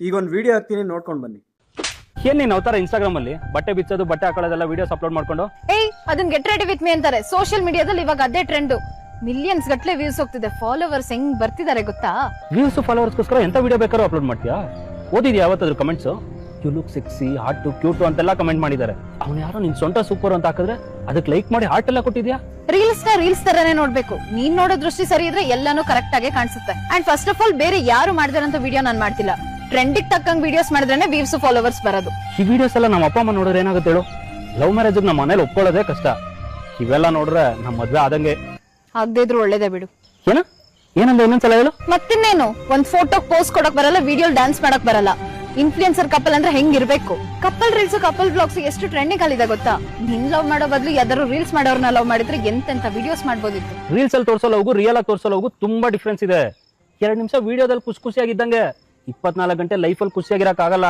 ಈಗ ಒಂದು ವಿಡಿಯೋ ಹಾಕ್ತೀನಿ, ನೋಡ್ಕೊಂಡು ಬನ್ನಿ. ಏನ್ ನೀನ್ ಅವತಾರ ಇನ್ಸ್ಟಾಗ್ರಾಮ್ ಅಲ್ಲಿ ಬಟ್ಟೆ ಬಿಚ್ಚೋದು ಬಟ್ಟೆ ಹಾಕೊಳ್ಳೋದೆಲ್ಲ ವಿಡಿಯೋಸ್ ಅಪ್ಲೋಡ್ ಮಾಡ್ಕೊಂಡು ಅದನ್ನ ಗೆಟ್ ರೆಡಿ ವಿತ್ ಮೀ ಅಂತಾರೆ. ಸೋಷಿಯಲ್ ಮೀಡಿಯಾದಲ್ಲಿ ಇವಾಗ ಅದೇ ಟ್ರೆಂಡ್. ಮಿಲಿಯನ್ಸ್ ಗಟ್ಲೆ ವ್ಯೂಸ್ ಹೋಗ್ತಿದೆ. ಫಾಲೋವರ್ಸ್ ಹೆಂಗ್ ಬರ್ತಿದ್ದಾರೆ ಗೊತ್ತಾ? ವ್ಯೂಸ್ ಫಾಲೋವರ್ಸ್ಗೋಸ್ಕರ ಎಂತ ವಿಡಿಯೋ ಬೇಕಾದ್ರೂ ಅಪ್ಲೋಡ್ ಮಾಡ್ತೀಯಾ? ಓದಿದ್ಯಾ ಯಾವತ್ತಾದ್ರೂ comments? You look sexy, hot, cute ಅಂತೆಲ್ಲ ಕಮೆಂಟ್ ಮಾಡಿದ್ದಾರೆ. ಅವ್ನು ಯಾರೋ ನಿನ್ ಸೊಂಟ ಸೂಪರ್ ಅಂತ ಹಾಕಿದ್ರೆ ಅದಕ್ಕೆ ಲೈಕ್ ಮಾಡಿ ಹಾರ್ಟ್ ಎಲ್ಲ ಕೊಟ್ಟಿದ್ಯಾ? ರೀಲ್ಸ್ ತರನೇ ನೋಡ್ಬೇಕು. ನೀನ್ ನೋಡೋ ದೃಷ್ಟಿ ಸರಿ ಇದ್ರೆ ಎಲ್ಲಾನು ಕರೆಕ್ಟ್ ಆಗಿ ಕಾಣಿಸುತ್ತೆ. ಅಂಡ್ ಫಸ್ಟ್ ಆಫ್ ಆಲ್ ಬೇರೆ ಯಾರು ಮಾಡಿದಾರಂತ ವಿಡಿಯೋ ನಾನ್ ಮಾಡ್ತಿಲ್ಲ. ಟ್ರೆಂಡಿಗೆ ತಕ್ಕಂಗ್ ವಿಡಿಯೋಸ್ ಮಾಡಿದ್ರೆ ವ್ಯೂಸ್ ಫಾಲೋವರ್ಸ್ ಬರೋದು. ಈ ವಿಡಿಯೋಸ್ ಎಲ್ಲ ನಮ್ಮ ಅಪ್ಪ ಅಮ್ಮ ನೋಡಿದ್ರೆ ಏನಾಗುತ್ತೆ ಹೇಳು? ಲವ್ ಮ್ಯಾರೇಜ್ ನಮ್ಮ ಮನೇಲಿ ಒಪ್ಕೊಳ್ಳೋದೇ ಕಷ್ಟ. ಇವೆಲ್ಲ ನೋಡ್ರೆ ನಮ್ಮ ಮದ್ವೆ ಆದಂಗೆ. ಆಗದೆ ಇದ್ರು ಒಳ್ಳೇದೇ ಬಿಡು. ಏನಂದ್ರೆ ಇನ್ನೊಂದ್ಸಲ ಹೇಳು. ಮತ್ತಿನ್ನೇನು, ಒಂದ್ ಫೋಟೋ ಪೋಸ್ಟ್ ಕೊಡಕ್ ಬರಲ್ಲ, ವಿಡಿಯೋ ಡ್ಯಾನ್ಸ್ ಮಾಡಕ್ ಬರಲ್ಲ. ಇನ್ಫ್ಲುಯೆನ್ಸರ್ ಕಪಲ್ ಅಂದ್ರೆ ಹೆಂಗಿರ್ಬೇಕು? ಕಪಲ್ ರೀಲ್ಸ್, ಕಪಲ್ ಬ್ಲಾಗ್ಸ್ ಎಷ್ಟು ಟ್ರೆಂಡಿಂಗ್ ಆಗಿದೆ ಗೊತ್ತಾ? ನಿನ್ ಲವ್ ಮಾಡೋ ಬದಲು ಯಾವ್ದಾದ್ರು ರೀಲ್ಸ್ ಮಾಡೋರ್ನ ಲವ್ ಮಾಡಿದ್ರೆ ಎಂತೆಂತ ವಿಡಿಯೋಸ್ ಮಾಡ್ಬೋದಿತ್ತು. ರೀಲ್ಸ್ ಅಲ್ಲಿ ತೋರ್ಸೋ ಲವ್ಗೂ ರಿಯಲ್ ಆಗಿ ತೋರ್ಸೋ ಲವ್ಗೂ ತುಂಬಾ ಡಿಫ್ರೆನ್ಸ್ ಇದೆ. 2 ನಿಮಿಷ ವಿಡಿಯೋದಲ್ಲಿ ಖುಷಿಯಾಗಿದ್ದಂಗೆ 24 ಗಂಟೆ ಲೈಫಲ್ಲಿ ಖುಷಿಯಾಗಿರಕ್ ಆಗಲ್ಲ.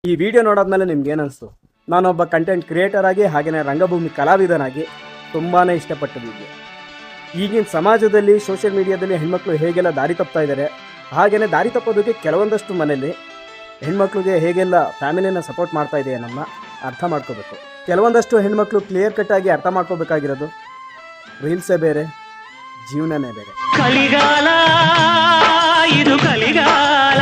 ಈ ವಿಡಿಯೋ ನೋಡಾದ್ಮೇಲೆ ನಿಮ್ಗೆ ಏನನ್ಸ್ತು? ನಾನೊಬ್ಬ ಕಂಟೆಂಟ್ ಕ್ರಿಯೇಟರ್ ಆಗಿ ಹಾಗೇನೆ ರಂಗಭೂಮಿ ಕಲಾವಿದನಾಗಿ ತುಂಬಾನೇ ಇಷ್ಟಪಟ್ಟ ವಿಡಿಯೋ. ಈಗಿನ ಸಮಾಜದಲ್ಲಿ ಸೋಷಿಯಲ್ ಮೀಡಿಯಾದಲ್ಲಿ ಹೆಣ್ಮಕ್ಳು ಹೇಗೆಲ್ಲ ದಾರಿ ತಪ್ತಾ ಇದ್ದಾರೆ, ಹಾಗೇನೆ ದಾರಿ ತಪ್ಪೋದಕ್ಕೆ ಕೆಲವೊಂದಷ್ಟು ಮನೇಲಿ ಹೆಣ್ಮಕ್ಳಿಗೆ ಹೇಗೆಲ್ಲ ಫ್ಯಾಮಿಲಿನ ಸಪೋರ್ಟ್ ಮಾಡ್ತಾ ಇದೆ ನಮ್ಮ ಅರ್ಥ ಮಾಡ್ಕೋಬೇಕು. ಕೆಲವೊಂದಷ್ಟು ಹೆಣ್ಮಕ್ಳು ಕ್ಲಿಯರ್ ಕಟ್ ಆಗಿ ಅರ್ಥ ಮಾಡ್ಕೋಬೇಕಾಗಿರೋದು, ರೀಲ್ಸೇ ಬೇರೆ, ಜೀವನನೇ ಬೇರೆ. ಕಲಿಗಾಲ ಇದು ಕಲಿಗಾಲ.